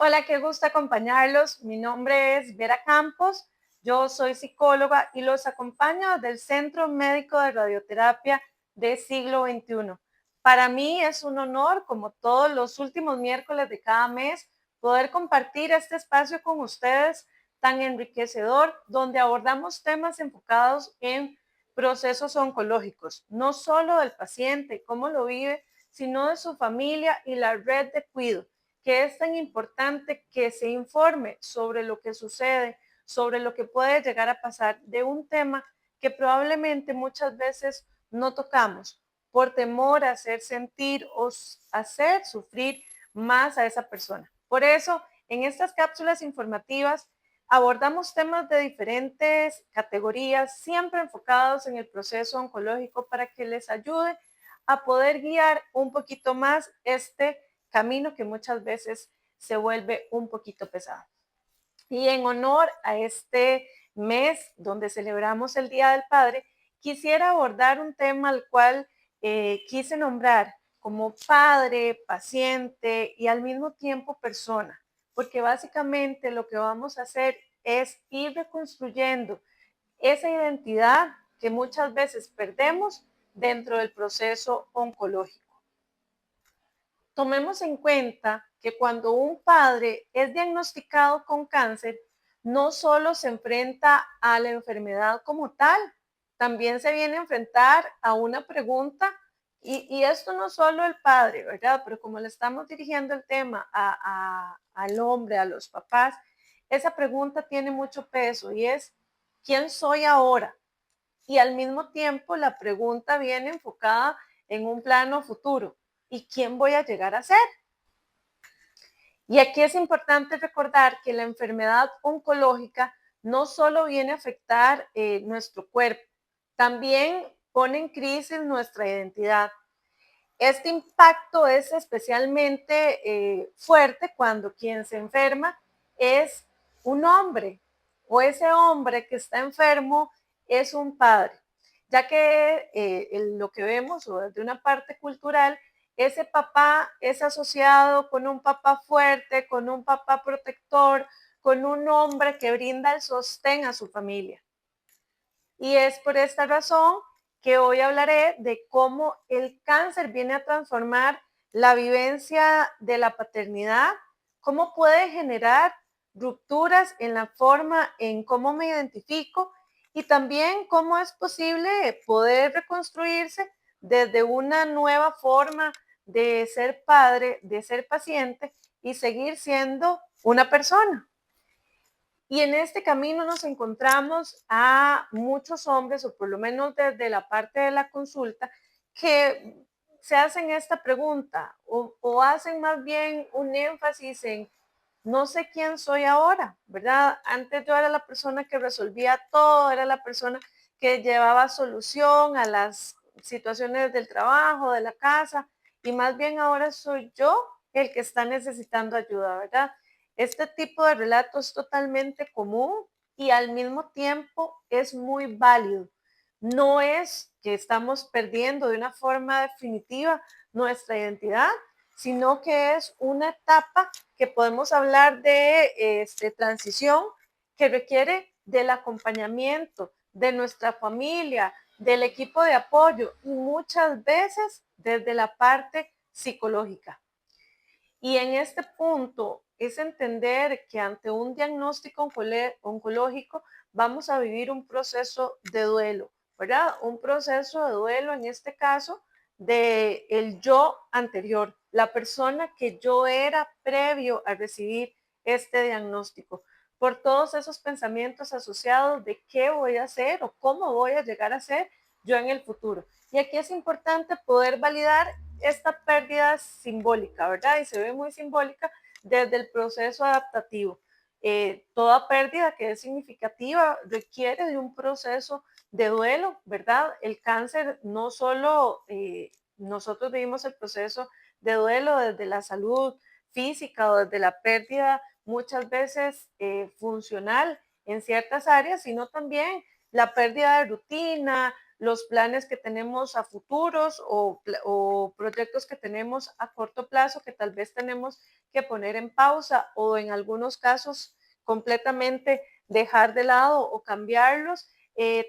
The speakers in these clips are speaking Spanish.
Hola, qué gusto acompañarlos. Mi nombre es Vera Campos. Yo soy psicóloga y los acompaño del Centro Médico de Radioterapia de Siglo XXI. Para mí es un honor, como todos los últimos miércoles de cada mes, poder compartir este espacio con ustedes tan enriquecedor, donde abordamos temas enfocados en procesos oncológicos, no solo del paciente, cómo lo vive, sino de su familia y la red de cuidado, que es tan importante que se informe sobre lo que sucede, sobre lo que puede llegar a pasar de un tema que probablemente muchas veces no tocamos por temor a hacer sentir o hacer sufrir más a esa persona. Por eso, en estas cápsulas informativas abordamos temas de diferentes categorías, siempre enfocados en el proceso oncológico para que les ayude a poder guiar un poquito más este camino que muchas veces se vuelve un poquito pesado. Y en honor a este mes donde celebramos el Día del Padre, quisiera abordar un tema al cual quise nombrar como padre, paciente y al mismo tiempo persona, porque básicamente lo que vamos a hacer es ir reconstruyendo esa identidad que muchas veces perdemos dentro del proceso oncológico. Tomemos en cuenta que cuando un padre es diagnosticado con cáncer, no solo se enfrenta a la enfermedad como tal, también se viene a enfrentar a una pregunta, y esto no solo el padre, ¿verdad? Pero como le estamos dirigiendo el tema al hombre, a los papás, esa pregunta tiene mucho peso y es, ¿quién soy ahora? Y al mismo tiempo la pregunta viene enfocada en un plano futuro. ¿Y quién voy a llegar a ser? Y aquí es importante recordar que la enfermedad oncológica no solo viene a afectar nuestro cuerpo, también pone en crisis nuestra identidad. Este impacto es especialmente fuerte cuando quien se enferma es un hombre o ese hombre que está enfermo es un padre, ya que lo que vemos o desde una parte cultural, ese papá es asociado con un papá fuerte, con un papá protector, con un hombre que brinda el sostén a su familia. Y es por esta razón que hoy hablaré de cómo el cáncer viene a transformar la vivencia de la paternidad, cómo puede generar rupturas en la forma en cómo me identifico y también cómo es posible poder reconstruirse desde una nueva forma de ser padre, de ser paciente y seguir siendo una persona. Y en este camino nos encontramos a muchos hombres, o por lo menos desde la parte de la consulta, que se hacen esta pregunta o hacen más bien un énfasis en no sé quién soy ahora, ¿verdad? Antes yo era la persona que resolvía todo, era la persona que llevaba solución a las situaciones del trabajo, de la casa, y más bien ahora soy yo el que está necesitando ayuda, ¿verdad? Este tipo de relato es totalmente común y al mismo tiempo es muy válido. No es que estamos perdiendo de una forma definitiva nuestra identidad, sino que es una etapa que podemos hablar de transición que requiere del acompañamiento de nuestra familia, del equipo de apoyo y muchas veces desde la parte psicológica. Y en este punto es entender que ante un diagnóstico oncológico vamos a vivir un proceso de duelo, ¿verdad? Un proceso de duelo en este caso de el yo anterior, la persona que yo era previo a recibir este diagnóstico, por todos esos pensamientos asociados de qué voy a hacer o cómo voy a llegar a ser yo en el futuro. Y aquí es importante poder validar esta pérdida simbólica, ¿verdad? Y se ve muy simbólica desde el proceso adaptativo. Toda pérdida que es significativa requiere de un proceso de duelo, ¿verdad? El cáncer no solo nosotros vivimos el proceso de duelo desde la salud física o desde la pérdida muchas veces funcional en ciertas áreas, sino también la pérdida de rutina, los planes que tenemos a futuros o proyectos que tenemos a corto plazo que tal vez tenemos que poner en pausa o en algunos casos completamente dejar de lado o cambiarlos.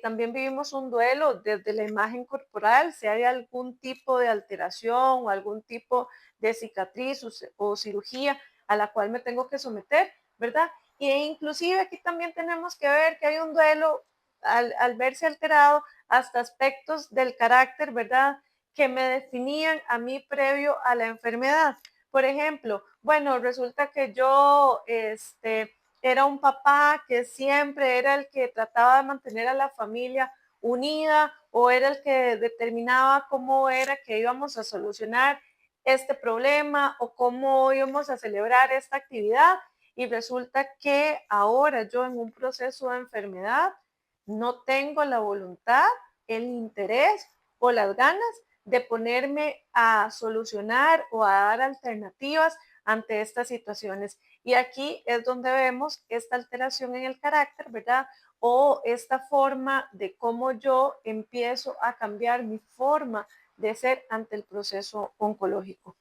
También vivimos un duelo desde la imagen corporal, si hay algún tipo de alteración o algún tipo de cicatriz o cirugía a la cual me tengo que someter, ¿verdad? E inclusive aquí también tenemos que ver que hay un duelo al verse alterado hasta aspectos del carácter, ¿verdad? Que me definían a mí previo a la enfermedad. Por ejemplo, bueno, resulta que yo, era un papá que siempre era el que trataba de mantener a la familia unida o era el que determinaba cómo era que íbamos a solucionar este problema o cómo íbamos a celebrar esta actividad. Y resulta que ahora yo en un proceso de enfermedad no tengo la voluntad, el interés o las ganas de ponerme a solucionar o a dar alternativas ante estas situaciones. Y aquí es donde vemos esta alteración en el carácter, ¿verdad? O esta forma de cómo yo empiezo a cambiar mi forma de ser ante el proceso oncológico.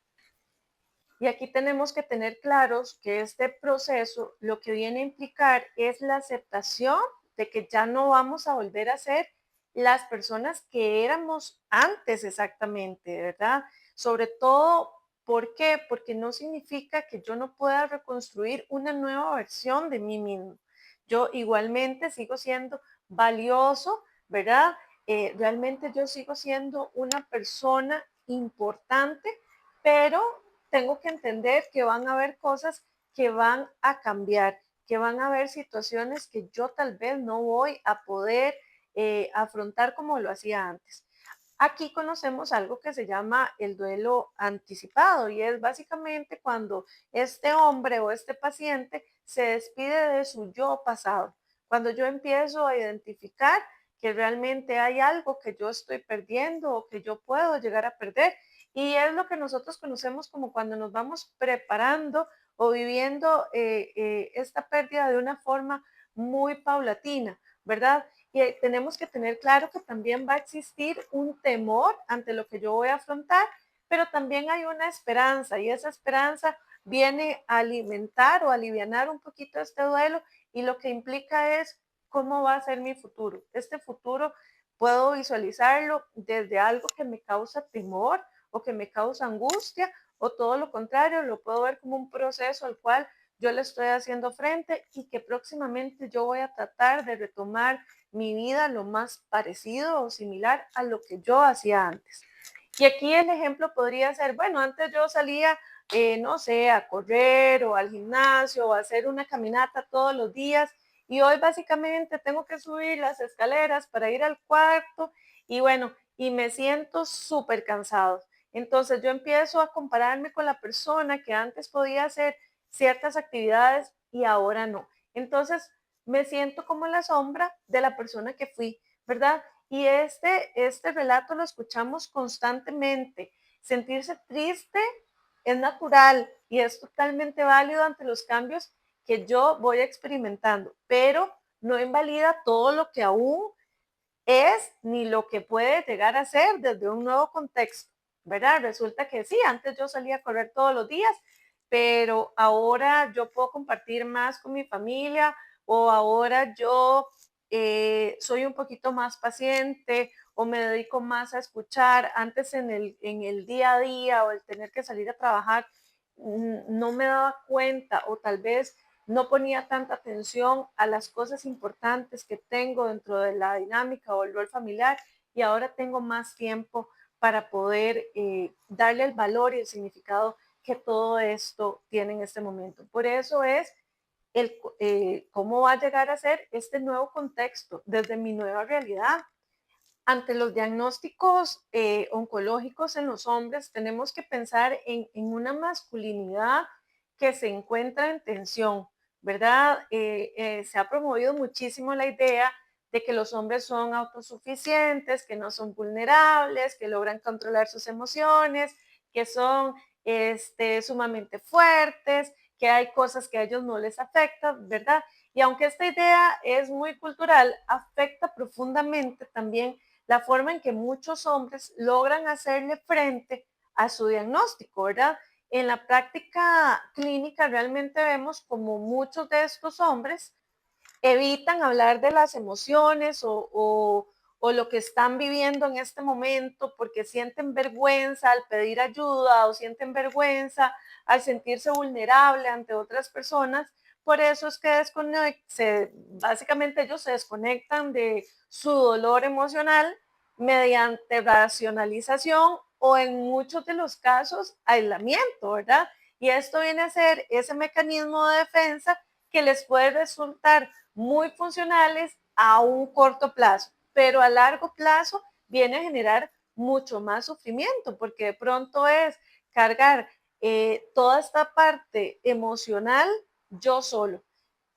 Y aquí tenemos que tener claros que este proceso lo que viene a implicar es la aceptación de que ya no vamos a volver a ser las personas que éramos antes exactamente, ¿verdad? Sobre todo, ¿por qué? Porque no significa que yo no pueda reconstruir una nueva versión de mí mismo. Yo igualmente sigo siendo valioso, ¿verdad? Realmente yo sigo siendo una persona importante, pero tengo que entender que van a haber cosas que van a cambiar, que van a haber situaciones que yo tal vez no voy a poder afrontar como lo hacía antes. Aquí conocemos algo que se llama el duelo anticipado y es básicamente cuando este hombre o este paciente se despide de su yo pasado. Cuando yo empiezo a identificar que realmente hay algo que yo estoy perdiendo o que yo puedo llegar a perder. Y es lo que nosotros conocemos como cuando nos vamos preparando o viviendo esta pérdida de una forma muy paulatina, ¿verdad? Y tenemos que tener claro que también va a existir un temor ante lo que yo voy a afrontar, pero también hay una esperanza y esa esperanza viene a alimentar o alivianar un poquito este duelo y lo que implica es cómo va a ser mi futuro. Este futuro puedo visualizarlo desde algo que me causa temor o que me causa angustia o todo lo contrario, lo puedo ver como un proceso al cual yo le estoy haciendo frente y que próximamente yo voy a tratar de retomar mi vida lo más parecido o similar a lo que yo hacía antes. Y aquí el ejemplo podría ser, bueno, antes yo salía, no sé, a correr o al gimnasio o a hacer una caminata todos los días y hoy básicamente tengo que subir las escaleras para ir al cuarto y bueno, y me siento súper cansado. Entonces yo empiezo a compararme con la persona que antes podía hacer ciertas actividades y ahora no. Entonces me siento como la sombra de la persona que fui, ¿verdad? Y este relato lo escuchamos constantemente. Sentirse triste es natural y es totalmente válido ante los cambios que yo voy experimentando, pero no invalida todo lo que aún es ni lo que puede llegar a ser desde un nuevo contexto, ¿verdad? Resulta que sí, antes yo salía a correr todos los días, pero ahora yo puedo compartir más con mi familia o ahora yo soy un poquito más paciente o me dedico más a escuchar. Antes en el día a día o el tener que salir a trabajar, no me daba cuenta o tal vez no ponía tanta atención a las cosas importantes que tengo dentro de la dinámica o el rol familiar y ahora tengo más tiempo para poder darle el valor y el significado que todo esto tiene en este momento. Por eso es cómo va a llegar a ser este nuevo contexto desde mi nueva realidad. Ante los diagnósticos oncológicos en los hombres, tenemos que pensar en una masculinidad que se encuentra en tensión, ¿verdad? Se ha promovido muchísimo la idea de que los hombres son autosuficientes, que no son vulnerables, que logran controlar sus emociones, que son sumamente fuertes, que hay cosas que a ellos no les afectan, ¿verdad? Y aunque esta idea es muy cultural, afecta profundamente también la forma en que muchos hombres logran hacerle frente a su diagnóstico, ¿verdad? En la práctica clínica realmente vemos como muchos de estos hombres evitan hablar de las emociones o lo que están viviendo en este momento porque sienten vergüenza al pedir ayuda o sienten vergüenza al sentirse vulnerable ante otras personas. Por eso es que básicamente ellos se desconectan de su dolor emocional mediante racionalización o en muchos de los casos aislamiento, ¿verdad? Y esto viene a ser ese mecanismo de defensa que les puede resultar muy funcionales a un corto plazo, pero a largo plazo viene a generar mucho más sufrimiento, porque de pronto es cargar toda esta parte emocional yo solo.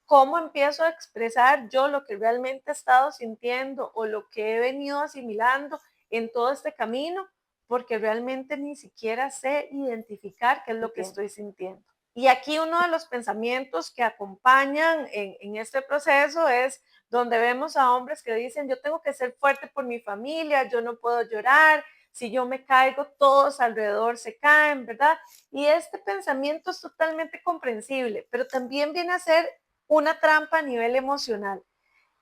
¿Cómo empiezo a expresar yo lo que realmente he estado sintiendo o lo que he venido asimilando en todo este camino? Porque realmente ni siquiera sé identificar qué es lo que estoy sintiendo. Y aquí uno de los pensamientos que acompañan en este proceso es donde vemos a hombres que dicen, yo tengo que ser fuerte por mi familia, yo no puedo llorar, si yo me caigo, todos alrededor se caen, ¿verdad? Y este pensamiento es totalmente comprensible, pero también viene a ser una trampa a nivel emocional.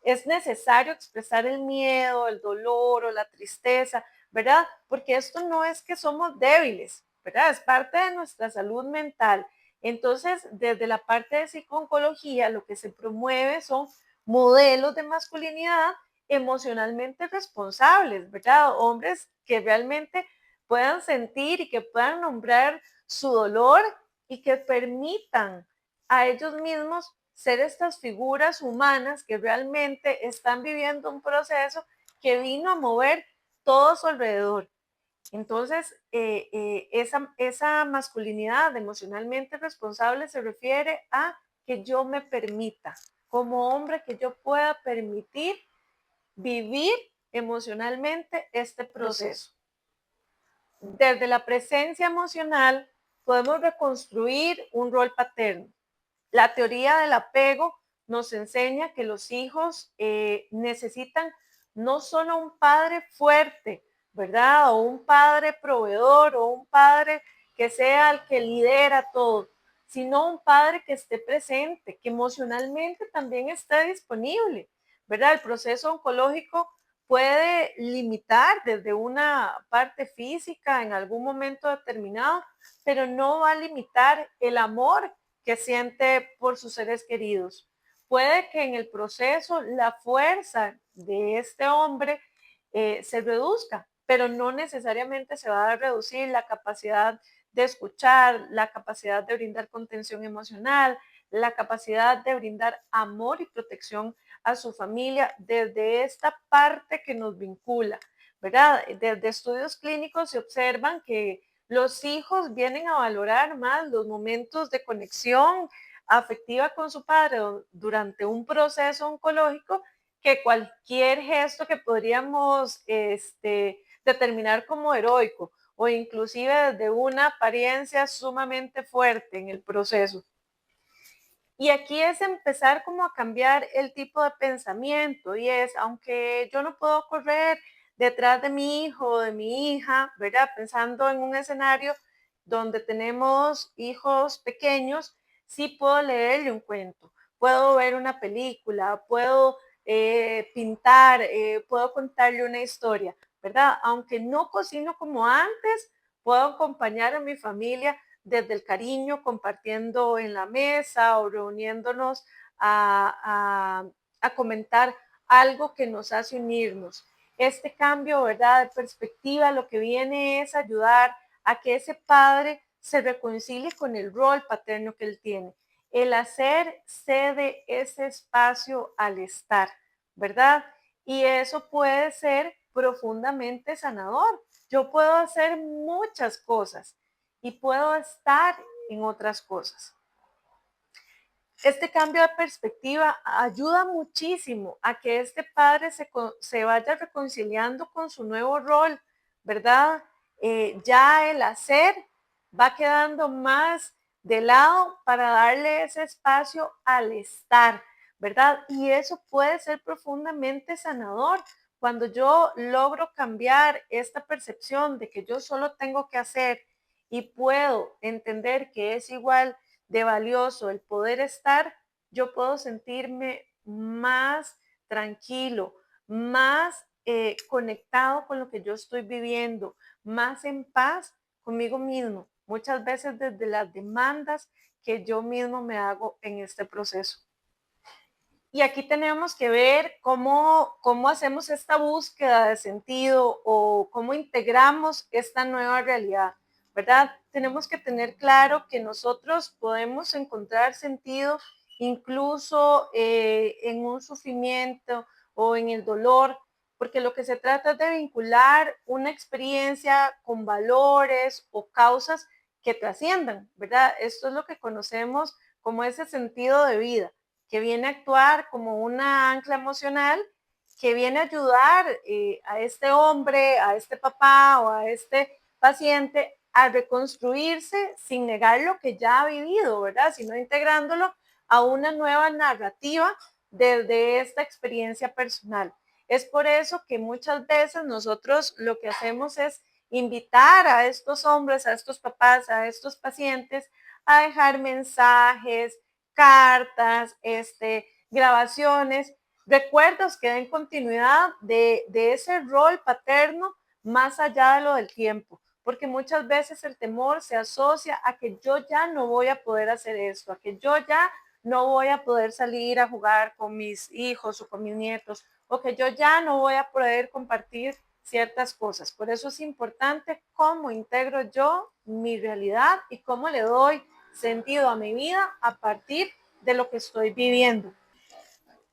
Es necesario expresar el miedo, el dolor o la tristeza, ¿verdad? Porque esto no es que somos débiles, ¿verdad? Es parte de nuestra salud mental. Entonces, desde la parte de psicología, lo que se promueve son modelos de masculinidad emocionalmente responsables, ¿verdad? Hombres que realmente puedan sentir y que puedan nombrar su dolor y que permitan a ellos mismos ser estas figuras humanas que realmente están viviendo un proceso que vino a mover todo su alrededor. Entonces, esa masculinidad emocionalmente responsable se refiere a que yo me permita, como hombre, que yo pueda permitir vivir emocionalmente este proceso. Desde la presencia emocional podemos reconstruir un rol paterno. La teoría del apego nos enseña que los hijos necesitan no solo un padre fuerte, ¿verdad? O un padre proveedor o un padre que sea el que lidera todo, sino un padre que esté presente, que emocionalmente también esté disponible, ¿verdad? El proceso oncológico puede limitar desde una parte física en algún momento determinado, pero no va a limitar el amor que siente por sus seres queridos. Puede que en el proceso la fuerza de este hombre se reduzca, pero no necesariamente se va a reducir la capacidad de escuchar, la capacidad de brindar contención emocional, la capacidad de brindar amor y protección a su familia desde esta parte que nos vincula, ¿verdad? Desde estudios clínicos se observan que los hijos vienen a valorar más los momentos de conexión afectiva con su padre durante un proceso oncológico que cualquier gesto que podríamos determinar como heroico o inclusive desde una apariencia sumamente fuerte en el proceso. Y aquí es empezar como a cambiar el tipo de pensamiento y es, aunque yo no puedo correr detrás de mi hijo o de mi hija, ¿verdad? Pensando en un escenario donde tenemos hijos pequeños, sí puedo leerle un cuento, puedo ver una película, puedo pintar, puedo contarle una historia, ¿verdad? Aunque no cocino como antes, puedo acompañar a mi familia desde el cariño, compartiendo en la mesa o reuniéndonos a comentar algo que nos hace unirnos. Este cambio, ¿verdad?, de perspectiva, lo que viene es ayudar a que ese padre se reconcilie con el rol paterno que él tiene. El hacer cede ese espacio al estar, ¿verdad? Y eso puede ser profundamente sanador. Yo puedo hacer muchas cosas y puedo estar en otras cosas. Este cambio de perspectiva ayuda muchísimo a que este padre se vaya reconciliando con su nuevo rol, ¿verdad? Ya el hacer va quedando más de lado para darle ese espacio al estar, ¿verdad? Y eso puede ser profundamente sanador Cuando yo logro cambiar esta percepción de que yo solo tengo que hacer y puedo entender que es igual de valioso el poder estar, yo puedo sentirme más tranquilo, más conectado con lo que yo estoy viviendo, más en paz conmigo mismo, muchas veces desde las demandas que yo mismo me hago en este proceso. Y aquí tenemos que ver cómo hacemos esta búsqueda de sentido o cómo integramos esta nueva realidad, ¿verdad? Tenemos que tener claro que nosotros podemos encontrar sentido incluso en un sufrimiento o en el dolor, porque lo que se trata es de vincular una experiencia con valores o causas que trasciendan, ¿verdad? Esto es lo que conocemos como ese sentido de vida que viene a actuar como una ancla emocional, que viene a ayudar a este hombre, a este papá o a este paciente a reconstruirse sin negar lo que ya ha vivido, ¿verdad? Sino integrándolo a una nueva narrativa desde esta experiencia personal. Es por eso que muchas veces nosotros lo que hacemos es invitar a estos hombres, a estos papás, a estos pacientes a dejar mensajes, cartas, grabaciones, recuerdos que den continuidad de ese rol paterno más allá de lo del tiempo, porque muchas veces el temor se asocia a que yo ya no voy a poder hacer esto, a que yo ya no voy a poder salir a jugar con mis hijos o con mis nietos, o que yo ya no voy a poder compartir ciertas cosas. Por eso es importante cómo integro yo mi realidad y cómo le doy sentido a mi vida a partir de lo que estoy viviendo.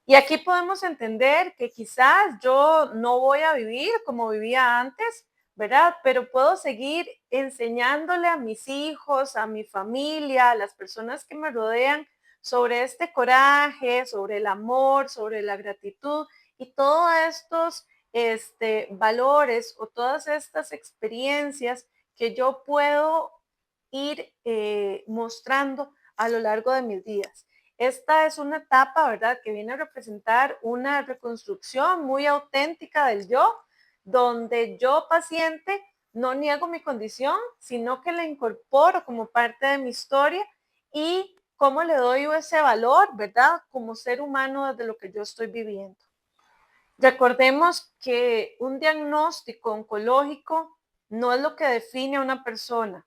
Y aquí podemos entender que quizás yo no voy a vivir como vivía antes, ¿verdad? Pero puedo seguir enseñándole a mis hijos, a mi familia, a las personas que me rodean sobre este coraje, sobre el amor, sobre la gratitud y todos estos valores o todas estas experiencias que yo puedo ir mostrando a lo largo de mis días. Esta es una etapa, ¿verdad?, que viene a representar una reconstrucción muy auténtica del yo, donde yo paciente no niego mi condición, sino que la incorporo como parte de mi historia y cómo le doy ese valor, ¿verdad?, como ser humano desde lo que yo estoy viviendo. Recordemos que un diagnóstico oncológico no es lo que define a una persona,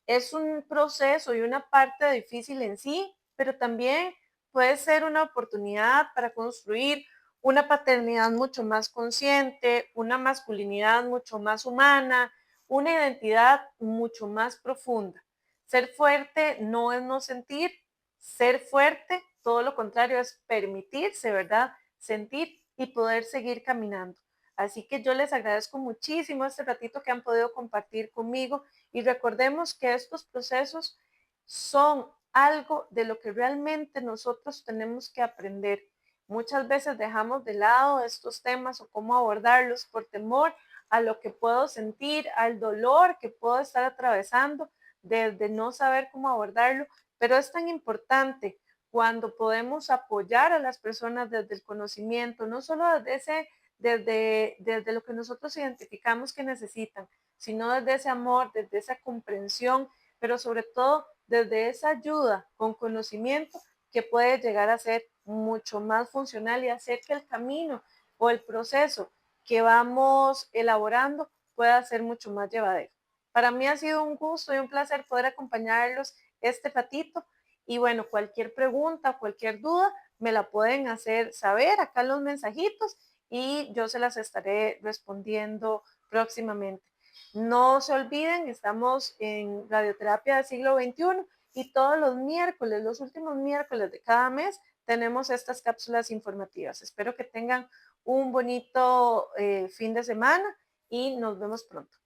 es un proceso y una parte difícil en sí, pero también puede ser una oportunidad para construir una paternidad mucho más consciente, una masculinidad mucho más humana, una identidad mucho más profunda. Ser fuerte no es no sentir, ser fuerte, todo lo contrario, es permitirse, ¿verdad? Sentir y poder seguir caminando. Así que yo les agradezco muchísimo este ratito que han podido compartir conmigo y recordemos que estos procesos son algo de lo que realmente nosotros tenemos que aprender. Muchas veces dejamos de lado estos temas o cómo abordarlos por temor a lo que puedo sentir, al dolor que puedo estar atravesando, desde no saber cómo abordarlo, pero es tan importante cuando podemos apoyar a las personas desde el conocimiento, no solo desde lo que nosotros identificamos que necesitan, sino desde ese amor, desde esa comprensión, pero sobre todo desde esa ayuda con conocimiento que puede llegar a ser mucho más funcional y hacer que el camino o el proceso que vamos elaborando pueda ser mucho más llevadero. Para mí ha sido un gusto y un placer poder acompañarlos este ratito y bueno, cualquier pregunta, cualquier duda, me la pueden hacer saber acá en los mensajitos y yo se las estaré respondiendo próximamente. No se olviden, estamos en Radioterapia del Siglo XXI y todos los miércoles, los últimos miércoles de cada mes, tenemos estas cápsulas informativas. Espero que tengan un bonito fin de semana y nos vemos pronto.